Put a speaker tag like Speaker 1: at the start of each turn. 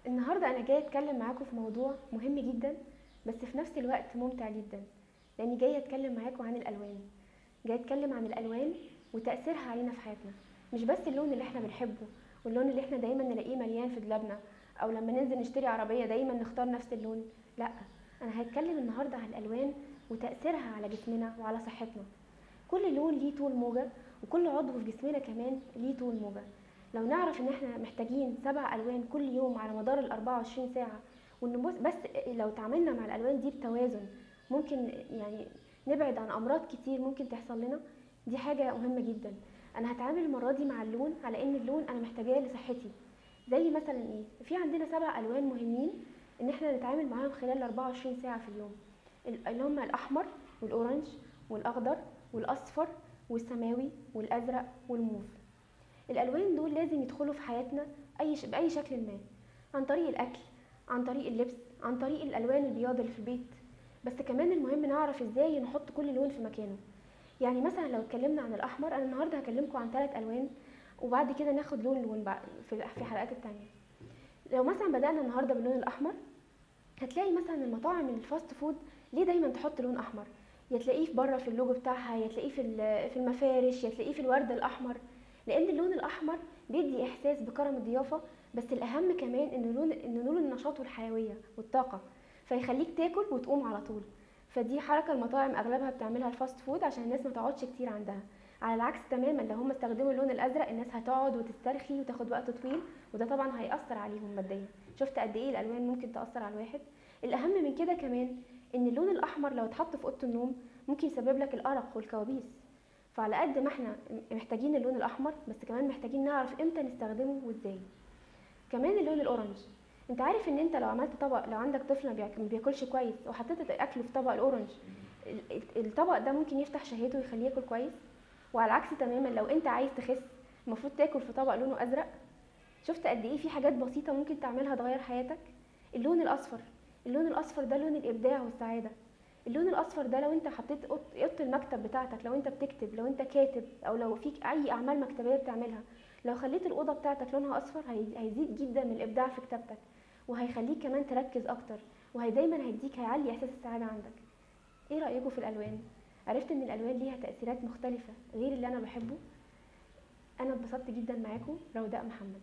Speaker 1: النهاردة أنا جاية أتكلم معاكم في موضوع مهم جدا، بس في نفس الوقت ممتع جدا، لأني جاية أتكلم معاكم عن الألوان. جاية أتكلم عن الألوان وتأثيرها علينا في حياتنا. مش بس اللون اللي احنا بنحبه واللون اللي احنا دايما نلاقيه مليان في دولابنا، أو لما ننزل نشتري عربية دايما نختار نفس اللون. لأ، أنا هتكلم النهاردة عن الألوان وتأثيرها على جسمنا وعلى صحتنا. كل لون ليه طول موجة، وكل عضو في جسمنا كمان ليه طول موجة. لو نعرف ان احنا محتاجين 7 الوان كل يوم على مدار ال24 ساعة، وان بس لو تعاملنا مع الالوان دي بتوازن ممكن يعني نبعد عن امراض كتير ممكن تحصل لنا. دي حاجة مهمة جدا. انا هتعامل المرة دي مع اللون على ان اللون انا محتاجاه لصحتي. زي مثلا ايه، في عندنا 7 الوان مهمين ان احنا نتعامل معاهم خلال 24 ساعة في اليوم، اللي هم الاحمر والاورنج والاخضر والاصفر والسماوي والازرق والموف. الالوان دول لازم يدخلوا في حياتنا باي شكل ما، عن طريق الاكل، عن طريق اللبس، عن طريق الالوان البياض اللي في البيت. بس كمان المهم نعرف ازاي نحط كل لون في مكانه. يعني مثلا لو اتكلمنا عن الاحمر، انا النهارده هكلمكم عن 3 الوان، وبعد كده ناخد لون لون في الحلقات التانية. لو مثلا بدأنا النهارده باللون الاحمر، هتلاقي مثلا المطاعم الفاست فود ليه دايما تحط لون احمر؟ يا تلاقيه في بره في اللوجو بتاعها، يا تلاقيه في المفارش، يا تلاقيه في الورد الاحمر. لان اللون الاحمر بيدي احساس بكرم الضيافه، بس الاهم كمان انه لون النشاط والحيويه والطاقه، فيخليك تاكل وتقوم على طول. فدي حركه المطاعم اغلبها بتعملها الفاست فود عشان الناس ما تقعدش كتير عندها. على العكس تماما، لو هم استخدموا اللون الازرق الناس هتقعد وتسترخي وتاخد وقت طويل، وده طبعا هيأثر عليهم ماديا. شفت قد ايه الالوان ممكن تأثر على الواحد؟ الاهم من كده كمان ان اللون الاحمر لو اتحط في اوضه النوم ممكن يسبب لك الارق والكوابيس. فعلى قد ما احنا محتاجين اللون الاحمر، بس كمان محتاجين نعرف امتى نستخدمه وازاي. كمان اللون الاورنج، انت عارف ان انت لو عملت طبق، لو عندك طفل ما بياكلش كويس وحطيت اكله في طبق الاورنج، الطبق ده ممكن يفتح شهيته ويخليه ياكل كويس. وعلى العكس تماما، لو انت عايز تخس المفروض تاكل في طبق لونه ازرق. شفت قد ايه في حاجات بسيطه ممكن تعملها تغير حياتك. اللون الاصفر، اللون الاصفر ده لون الابداع والسعاده. اللون الاصفر ده لو انت حطيت اوضه المكتب بتاعتك، لو انت بتكتب، لو انت كاتب، او لو فيك اي اعمال مكتبيه بتعملها، لو خليت الاوضه بتاعتك لونها اصفر هيزيد جدا من الابداع في كتابتك، وهيخليك كمان تركز اكتر، دايما هيعلي احساس السعاده عندك. ايه رايكم في الالوان؟ عرفت ان الالوان ليها تاثيرات مختلفه غير اللي انا بحبه. انا اتبسطت جدا معاكم، روداء محمد.